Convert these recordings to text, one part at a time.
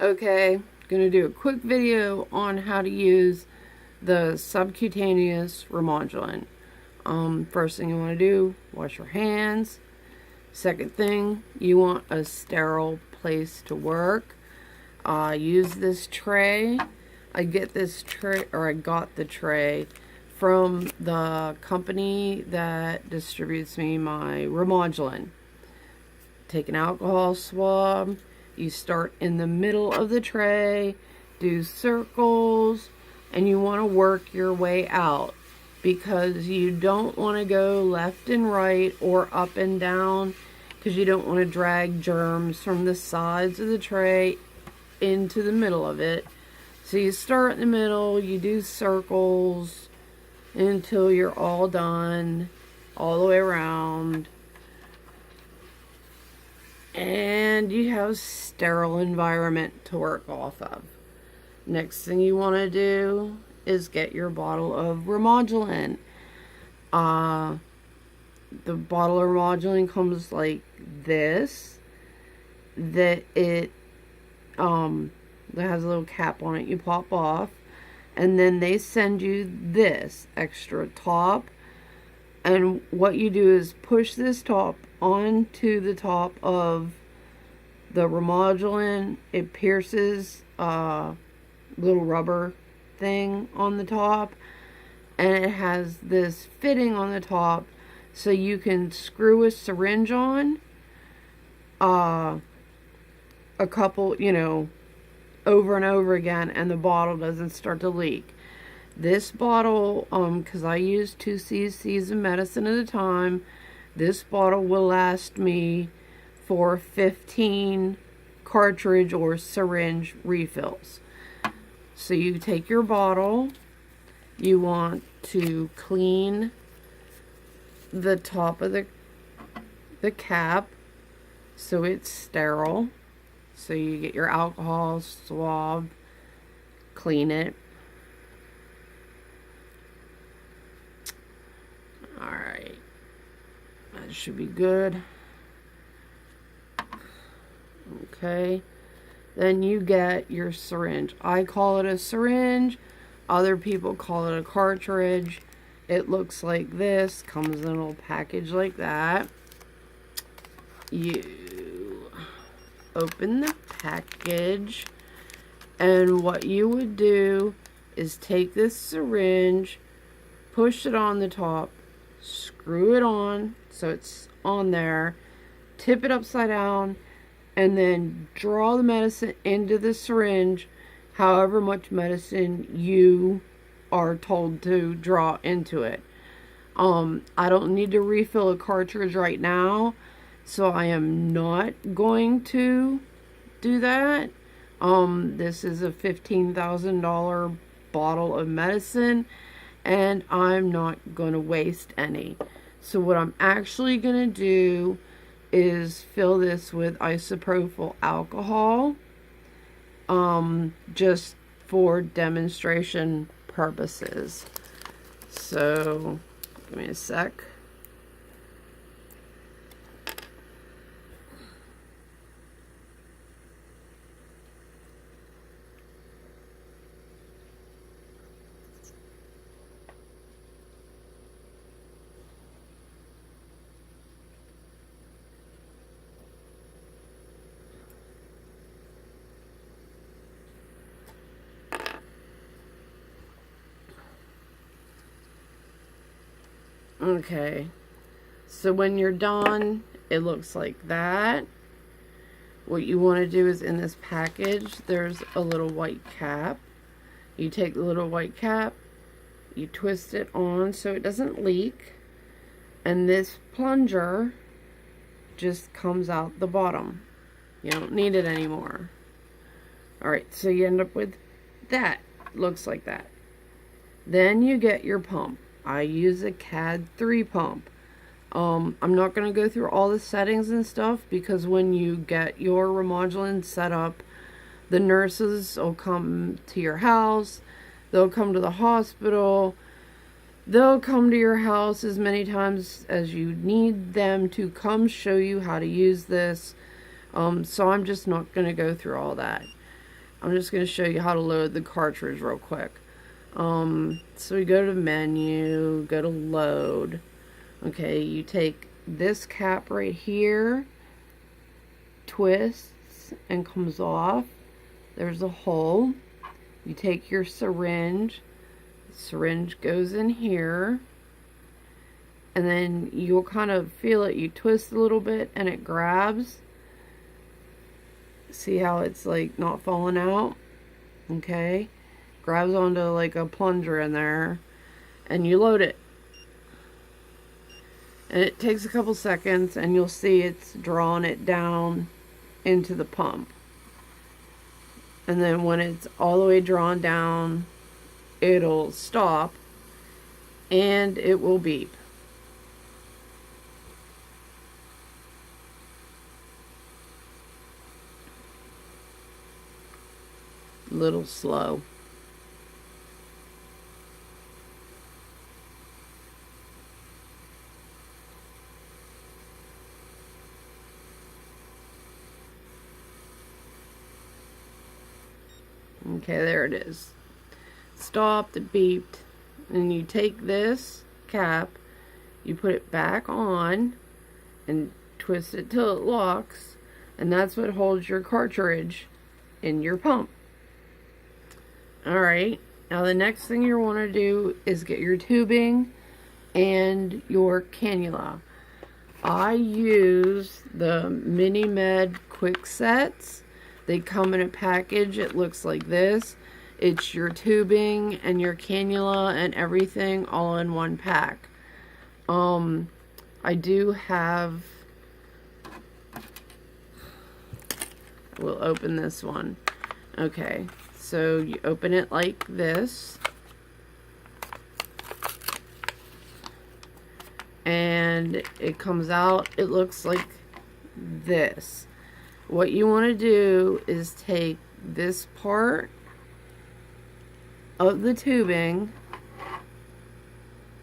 Okay, gonna do a quick video on how to use the subcutaneous Remodulin. First thing you want to do, wash your hands. Second thing, you want a sterile place to work. Use this tray. I got the tray from the company that distributes me my Remodulin. Take an alcohol swab. You start in the middle of the tray, do circles, and you want to work your way out because you don't want to go left and right or up and down because you don't want to drag germs from the sides of the tray into the middle of it. So you start in the middle, you do circles until you're all done, all the way around. And you have a sterile environment to work off of. Next thing you want to do is get your bottle of Remodulin. The bottle of Remodulin comes like this. That has a little cap on it you pop off. And then they send you this extra top. And what you do is push this top onto the top of the Remodulin. It pierces a little rubber thing on the top, and it has this fitting on the top so you can screw a syringe on a couple, over and over again, and the bottle doesn't start to leak. This bottle, because I use 2 cc's of medicine at a time, this bottle will last me for 15 cartridge or syringe refills. So you take your bottle, you want to clean the top of the cap so it's sterile. So you get your alcohol swab, clean it. Alright, that should be good. Okay, then you get your syringe. I call it a syringe, other people call it a cartridge. It looks like this, comes in a little package like that. You open the package, and what you would do is take this syringe, push it on the top, screw it on so it's on there, tip it upside down, and then draw the medicine into the syringe, however much medicine you are told to draw into it. I don't need to refill a cartridge right now, so I am not going to do that. This is a $15,000 bottle of medicine, and I'm not going to waste any. So what I'm actually going to do is fill this with isopropyl alcohol, just for demonstration purposes. So, give me a sec. Okay, so when you're done, it looks like that. What you want to do is, in this package, there's a little white cap. You take the little white cap, you twist it on so it doesn't leak, and this plunger just comes out the bottom. You don't need it anymore. Alright, so you end up with that. Looks like that. Then you get your pump. I use a CAD 3 pump. I'm not going to go through all the settings and stuff because when you get your Remodulin set up, the nurses will come to your house, they'll come to the hospital, they'll come to your house as many times as you need them to come show you how to use this. So I'm just not going to go through all that. I'm just going to show you how to load the cartridge real quick. So we go to menu, go to load. Okay, you take this cap right here, twists and comes off. There's a hole. You take your syringe. The syringe goes in here. And then you'll kind of feel it. You twist a little bit and it grabs. See how it's like not falling out? Okay. Grabs onto like a plunger in there. And you load it. And it takes a couple seconds and you'll see it's drawing it down into the pump. And then when it's all the way drawn down, it'll stop and it will beep. Little slow. Okay, there it is. Stopped, it beeped. And you take this cap, you put it back on and twist it till it locks, and that's what holds your cartridge in your pump. Alright, now the next thing you want to do is get your tubing and your cannula. I use the Mini-Med Quicksets. They come in a package. It looks like this. It's your tubing and your cannula and everything all in one pack. I do have... We'll open this one. Okay, so you open it like this. And it comes out, it looks like this. What you want to do is take this part of the tubing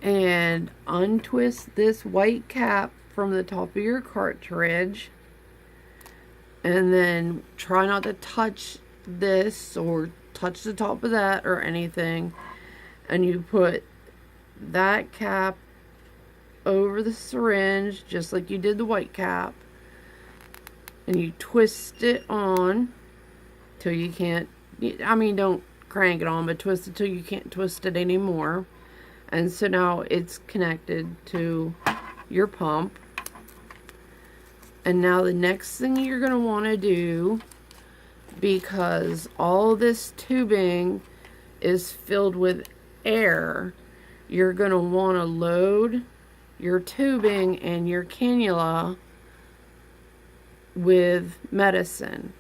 and untwist this white cap from the top of your cartridge, and then try not to touch this or touch the top of that or anything, and you put that cap over the syringe just like you did the white cap, and you twist it on till you can't, I mean, don't crank it on, but twist it till you can't twist it anymore. And so now it's connected to your pump. And now the next thing you're going to want to do, because all this tubing is filled with air, you're going to want to load your tubing and your cannula with medicine.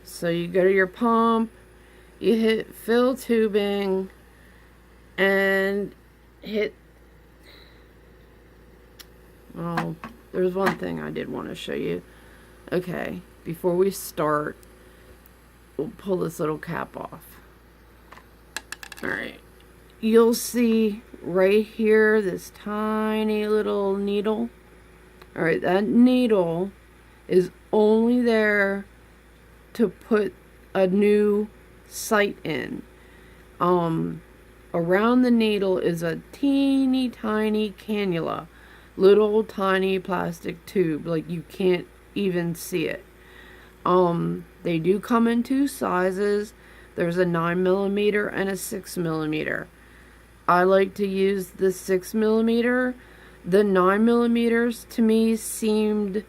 So you go to your pump, you hit fill tubing, and hit... Oh, there's one thing I did want to show you. Okay, before we start, we'll pull this little cap off. Alright, you'll see right here this tiny little needle. Alright, that needle is only there to put a new site in. Around the needle is a teeny tiny cannula, little tiny plastic tube, like you can't even see it. They do come in two sizes. There's a 9mm and a 6mm. I like to use the 6mm. The 9mm to me seemed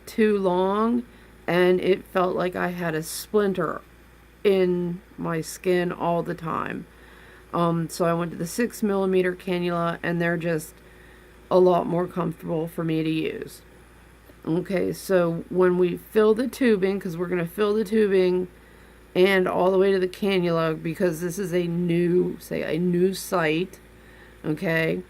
too long, and it felt like I had a splinter in my skin all the time. So I went to the 6mm cannula, and they're just a lot more comfortable for me to use. Okay, so when we fill the tubing, because we're going to fill the tubing and all the way to the cannula, because this is a new site, okay,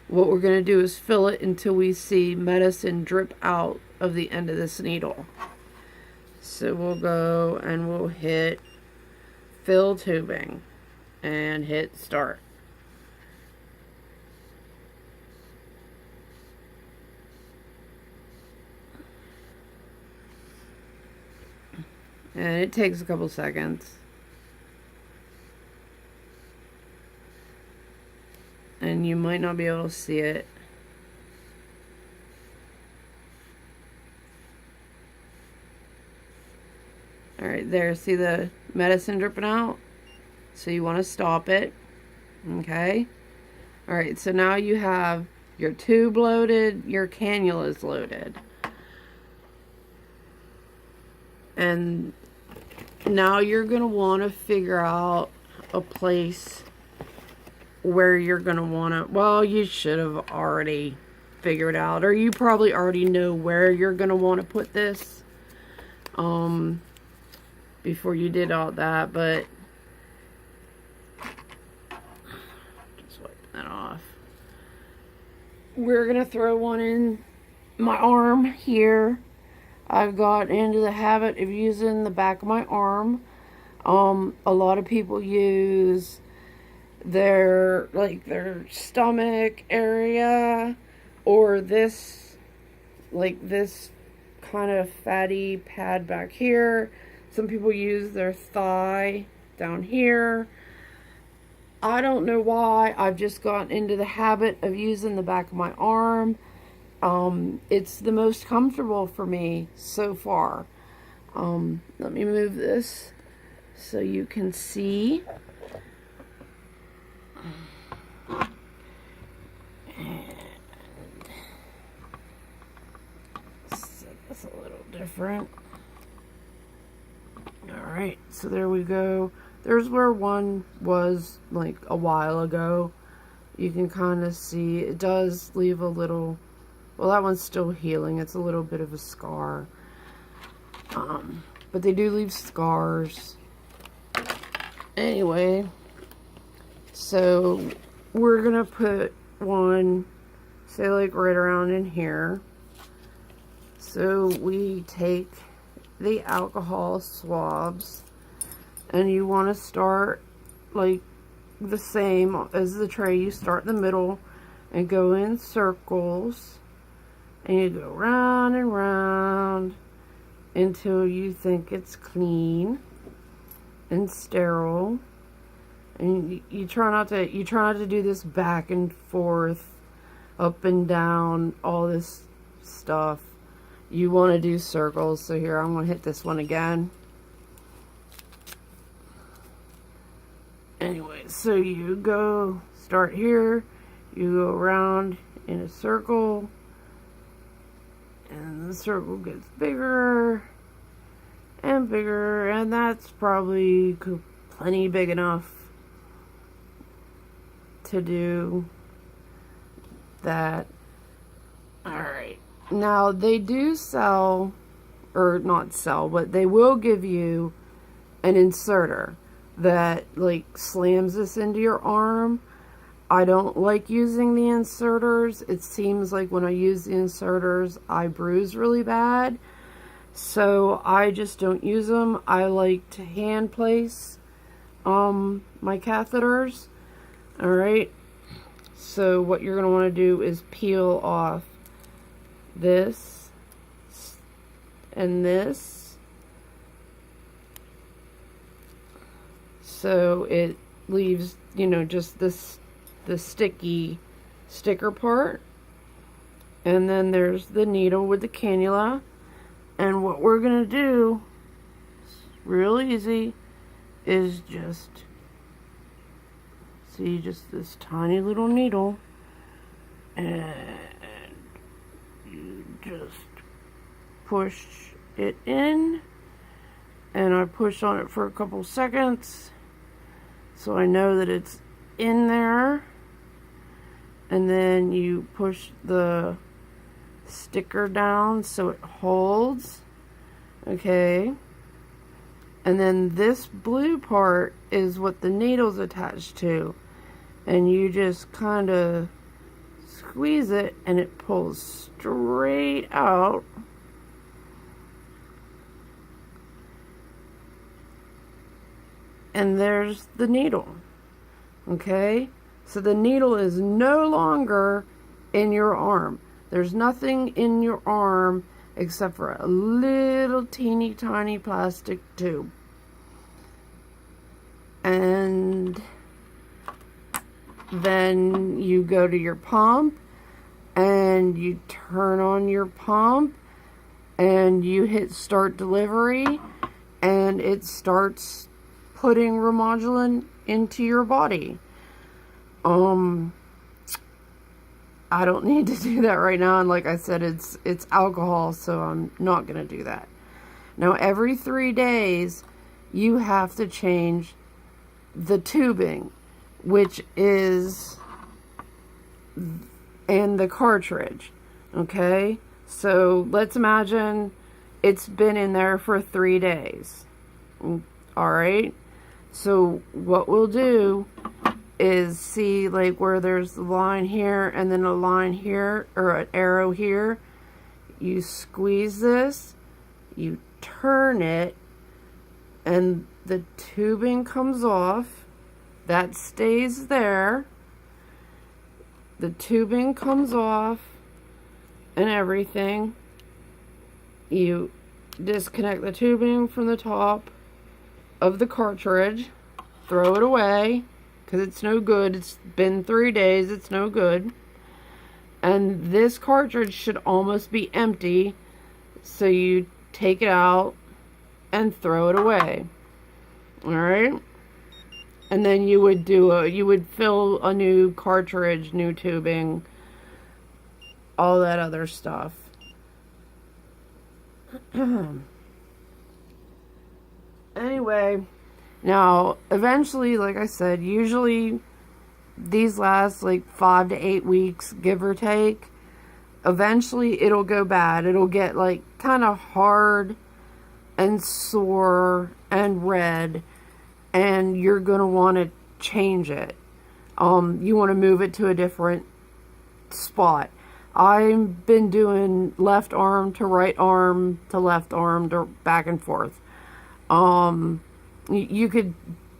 what we're going to do is fill it until we see medicine drip out of the end of this needle. So we'll go and we'll hit fill tubing and hit start. And it takes a couple seconds. and you might not be able to see it. Alright, there, see the medicine dripping out? So you want to stop it. Okay? Alright, so now you have your tube loaded, your cannulas loaded. And now you're going to want to figure out a place where you're going to want to, well, you should have already figured out, or you probably already know where you're going to want to put this before you did all that, but just wipe that off. We're going to throw one in my arm here. I've got into the habit of using the back of my arm. A lot of people use their stomach area, or this kind of fatty pad back here. Some people use their thigh down here. I don't know why. I've just gotten into the habit of using the back of my arm. It's the most comfortable for me so far. Let me move this so you can see. And set this a little different. Alright, so there we go. There's where one was like a while ago. You can kind of see it does leave a little, well, that one's still healing. It's a little bit of a scar. But they do leave scars. Anyway, so we're going to put one, say like right around in here. So we take the alcohol swabs, and you want to start like the same as the tray. You start in the middle and go in circles, and you go round and round until you think it's clean and sterile. And you try not to do this back and forth, up and down, all this stuff. You want to do circles. So here, I'm going to hit this one again. Anyway, so you go, start here, you go around in a circle, and the circle gets bigger and bigger, and that's probably plenty big enough to do that. Alright, now they do sell, or not sell, but they will give you an inserter that like slams this into your arm. I don't like using the inserters. It seems like when I use the inserters, I bruise really bad. So I just don't use them. I like to hand place my catheters. Alright. So what you're going to want to do is peel off this and this. So it leaves, you know, just this, the sticker part. And then there's the needle with the cannula. And what we're going to do, real easy, is just, see, just this tiny little needle. And you just push it in. And I push on it for a couple seconds, so I know that it's in there. And then you push the sticker down so it holds. Okay. And then this blue part is what the needle's attached to. And you just kind of squeeze it and it pulls straight out. And there's the needle. Okay? So the needle is no longer in your arm. There's nothing in your arm except for a little teeny tiny plastic tube. then you go to your pump and you turn on your pump and you hit start delivery, and it starts putting Remodulin into your body. I don't need to do that right now, and like I said, it's alcohol, so I'm not going to do that. Now, every 3 days, you have to change the tubing, which is, and the cartridge, okay? So, let's imagine it's been in there for 3 days, alright? So, what we'll do is see, like, where there's the line here and then a line here, or an arrow here. You squeeze this, you turn it, and the tubing comes off. That stays there. The tubing comes off and everything. You disconnect the tubing from the top of the cartridge, throw it away, because it's no good. It's been 3 days. It's no good. And this cartridge should almost be empty. So you take it out and throw it away. Alright? And then you would fill a new cartridge, new tubing, all that other stuff. Anyway, now, eventually, like I said, usually these last like 5 to 8 weeks, give or take. Eventually, it'll go bad. It'll get like kind of hard and sore and red, and you're going to want to change it. You want to move it to a different spot. I've been doing left arm to right arm to left arm to back and forth. You could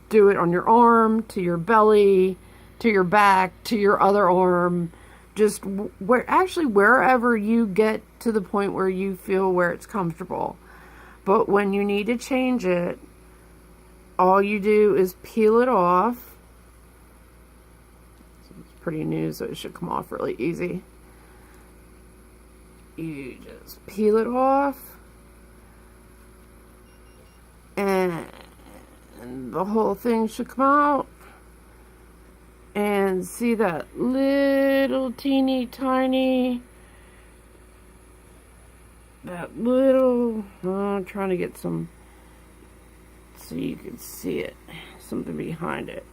do it on your arm, to your belly, to your back, to your other arm, just wherever you get to the point where you feel where it's comfortable. But when you need to change it, all you do is peel it off. It's pretty new, so it should come off really easy. You just peel it off, and the whole thing should come out. And see that little teeny tiny, I'm trying to get some so you can see it, something behind it.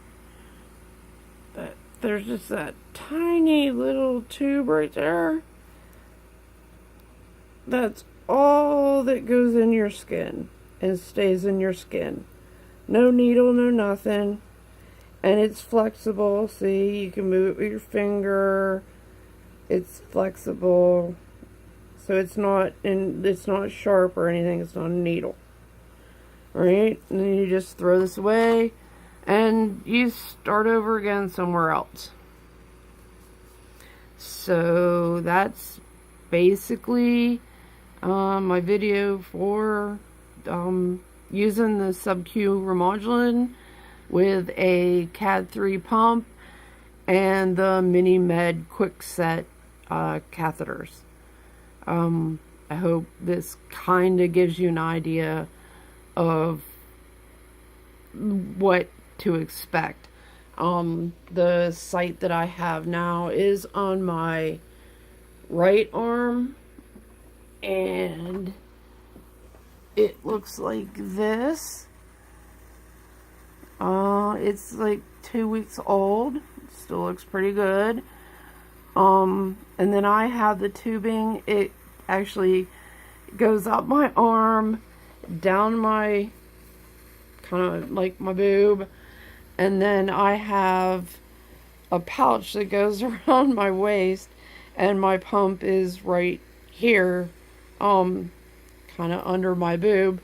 But there's just that tiny little tube right there. That's all that goes in your skin and stays in your skin. No needle, no nothing. And it's flexible. See, you can move it with your finger. It's flexible. So it's not sharp or anything. It's not a needle. Alright? And then you just throw this away and you start over again somewhere else. So that's basically my video for using the Subq Remodulin with a CAD3 pump and the Mini Med Quickset catheters. I hope this kind of gives you an idea of what to expect. The site that I have now is on my right arm, and it looks like this. It's like 2 weeks old. Still looks pretty good. And then I have the tubing. It actually goes up my arm, down my, kind of like my boob. And then I have a pouch that goes around my waist, and my pump is right here, kind of under my boob.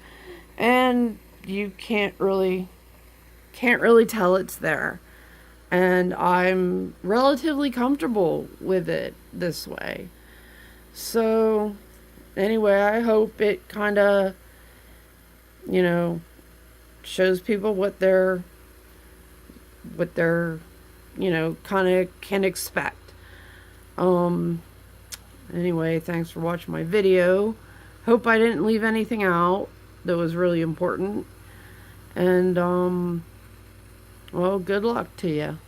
And you can't really tell it's there. And I'm relatively comfortable with it this way. So anyway, I hope it kind of, shows people what they're you know, kind of can expect. Anyway, thanks for watching my video. Hope I didn't leave anything out that was really important. And, well, good luck to you.